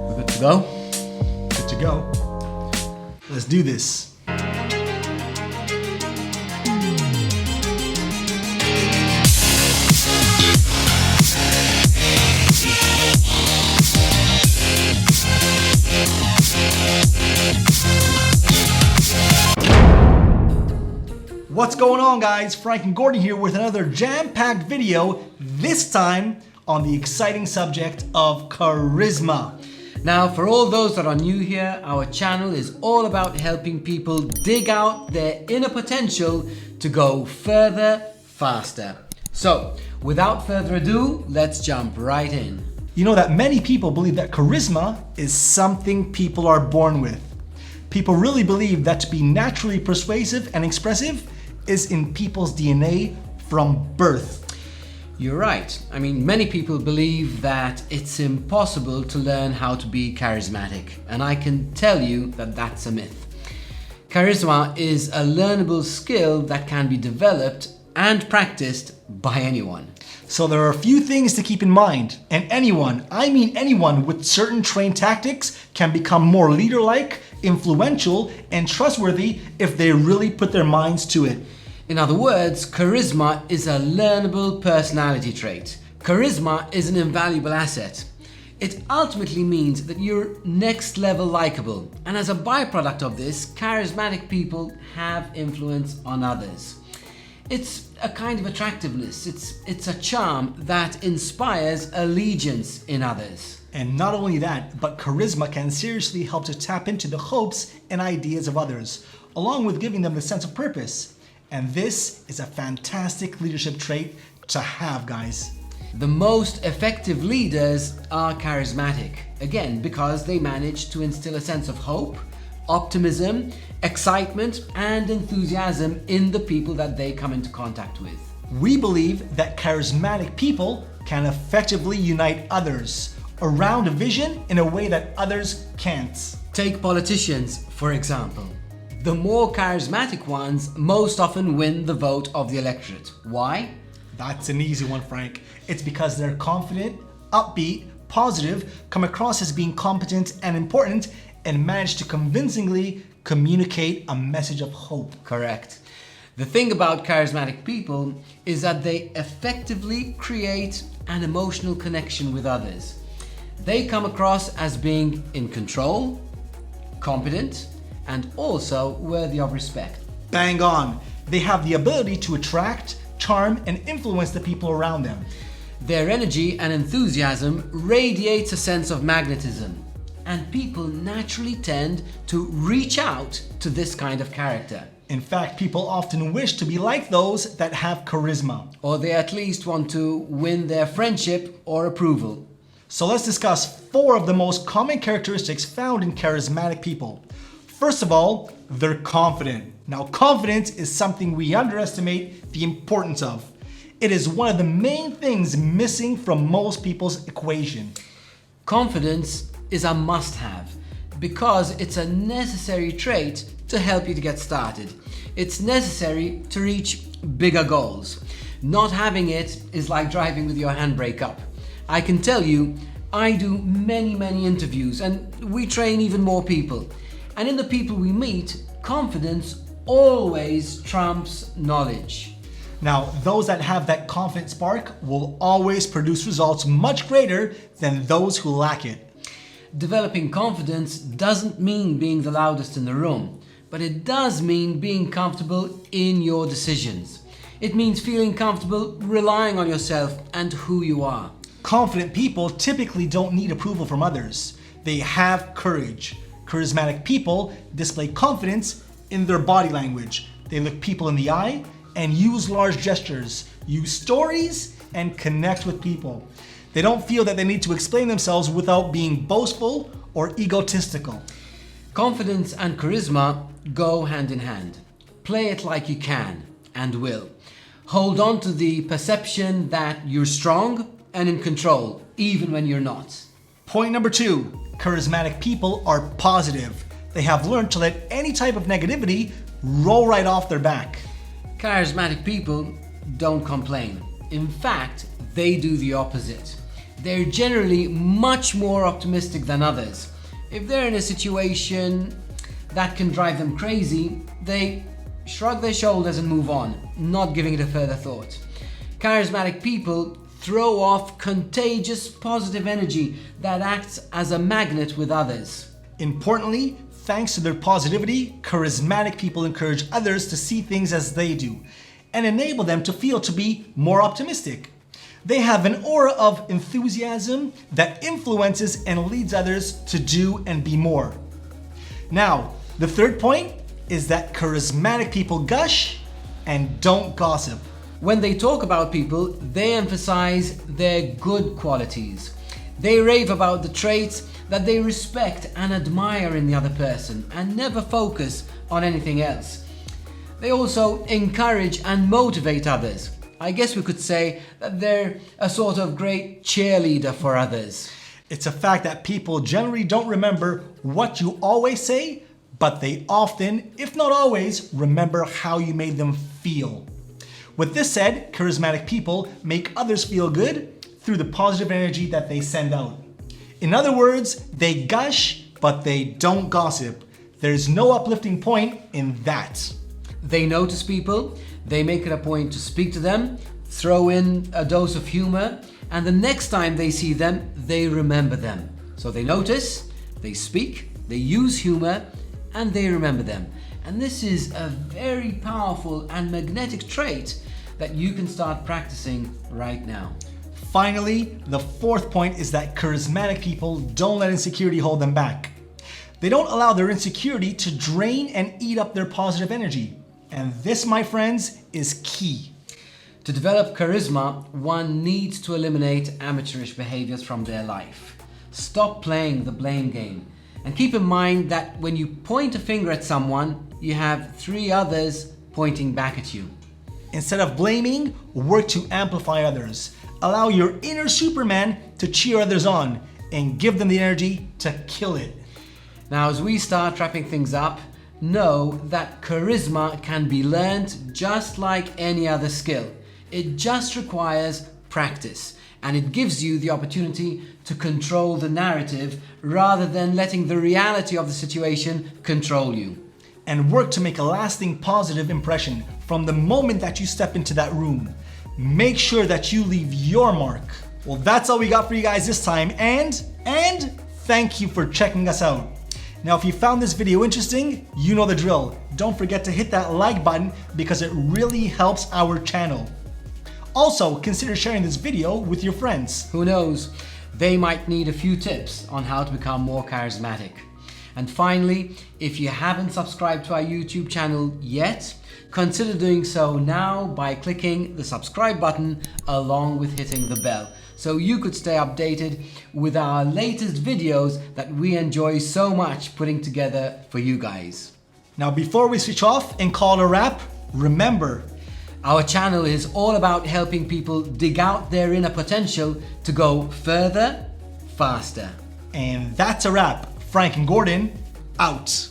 We're good to go? Good to go. Let's do this. What's going on, guys? Frank and Gordon here with another jam-packed video, this time on the exciting subject of charisma. Now, for all those that are new here, our channel is all about helping people dig out their inner potential to go further, faster. So, without further ado, let's jump right in. You know that many people believe that charisma is something people are born with. People really believe that to be naturally persuasive and expressive is in people's DNA from birth. You're right. I mean, many people believe that it's impossible to learn how to be charismatic, and I can tell you that that's a myth. Charisma is a learnable skill that can be developed and practiced by anyone. So there are a few things to keep in mind, and anyone, I mean anyone with certain trained tactics can become more leader-like, influential, and trustworthy if they really put their minds to it. In other words, charisma is a learnable personality trait. Charisma is an invaluable asset. It ultimately means that you're next level likable, and as a byproduct of this, charismatic people have influence on others. It's a kind of attractiveness, it's a charm that inspires allegiance in others. And not only that, but charisma can seriously help to tap into the hopes and ideas of others, along with giving them a sense of purpose. And this is a fantastic leadership trait to have, guys. The most effective leaders are charismatic, again, because they manage to instill a sense of hope, optimism, excitement, and enthusiasm in the people that they come into contact with. We believe that charismatic people can effectively unite others around a vision in a way that others can't. Take politicians, for example. The more charismatic ones most often win the vote of the electorate. Why? That's an easy one, Frank. It's because they're confident, upbeat, positive, come across as being competent and important, and manage to convincingly communicate a message of hope. Correct. The thing about charismatic people is that they effectively create an emotional connection with others. They come across as being in control, competent, and also worthy of respect. Bang on! They have the ability to attract, charm, and influence the people around them. Their energy and enthusiasm radiates a sense of magnetism, and people naturally tend to reach out to this kind of character. In fact, people often wish to be like those that have charisma. Or they at least want to win their friendship or approval. So let's discuss 4 of the most common characteristics found in charismatic people. First of all, they're confident. Now, confidence is something we underestimate the importance of. It is one of the main things missing from most people's equation. Confidence is a must-have because it's a necessary trait to help you to get started. It's necessary to reach bigger goals. Not having it is like driving with your handbrake up. I can tell you, I do many interviews and we train even more people. And in the people we meet, confidence always trumps knowledge. Now, those that have that confident spark will always produce results much greater than those who lack it. Developing confidence doesn't mean being the loudest in the room, but it does mean being comfortable in your decisions. It means feeling comfortable relying on yourself and who you are. Confident people typically don't need approval from others. They have courage. Charismatic people display confidence in their body language. They look people in the eye and use large gestures, use stories, and connect with people. They don't feel that they need to explain themselves without being boastful or egotistical. Confidence and charisma go hand in hand. Play it like you can and will. Hold on to the perception that you're strong and in control, even when you're not. Point number 2, charismatic people are positive. They have learned to let any type of negativity roll right off their back. Charismatic people don't complain. In fact, they do the opposite. They're generally much more optimistic than others. If they're in a situation that can drive them crazy, they shrug their shoulders and move on, not giving it a further thought. Charismatic people throw off contagious positive energy that acts as a magnet with others. Importantly, thanks to their positivity, charismatic people encourage others to see things as they do and enable them to feel to be more optimistic. They have an aura of enthusiasm that influences and leads others to do and be more. Now, the third point is that charismatic people gush and don't gossip. When they talk about people, they emphasize their good qualities. They rave about the traits that they respect and admire in the other person and never focus on anything else. They also encourage and motivate others. I guess we could say that they're a sort of great cheerleader for others. It's a fact that people generally don't remember what you always say, but they often, if not always, remember how you made them feel. With this said, charismatic people make others feel good through the positive energy that they send out. In other words, they gush, but they don't gossip. There's no uplifting point in that. They notice people, they make it a point to speak to them, throw in a dose of humor, and the next time they see them, they remember them. So they notice, they speak, they use humor, and they remember them. And this is a very powerful and magnetic trait that you can start practicing right now. Finally, the fourth point is that charismatic people don't let insecurity hold them back. They don't allow their insecurity to drain and eat up their positive energy. And this, my friends, is key. To develop charisma, one needs to eliminate amateurish behaviors from their life. Stop playing the blame game. And keep in mind that when you point a finger at someone, you have 3 others pointing back at you. Instead of blaming, work to amplify others. Allow your inner Superman to cheer others on and give them the energy to kill it. Now, as we start wrapping things up, know that charisma can be learned just like any other skill. It just requires practice, and it gives you the opportunity to control the narrative rather than letting the reality of the situation control you. And work to make a lasting positive impression from the moment that you step into that room. Make sure that you leave your mark. Well, that's all we got for you guys this time, and thank you for checking us out. Now, if you found this video interesting, you know the drill. Don't forget to hit that like button because it really helps our channel. Also, consider sharing this video with your friends. Who knows, they might need a few tips on how to become more charismatic. And finally, if you haven't subscribed to our YouTube channel yet, consider doing so now by clicking the subscribe button along with hitting the bell, so you could stay updated with our latest videos that we enjoy so much putting together for you guys. Now, before we switch off and call it a wrap, remember, our channel is all about helping people dig out their inner potential to go further, faster. And that's a wrap. Frank and Gordon, out.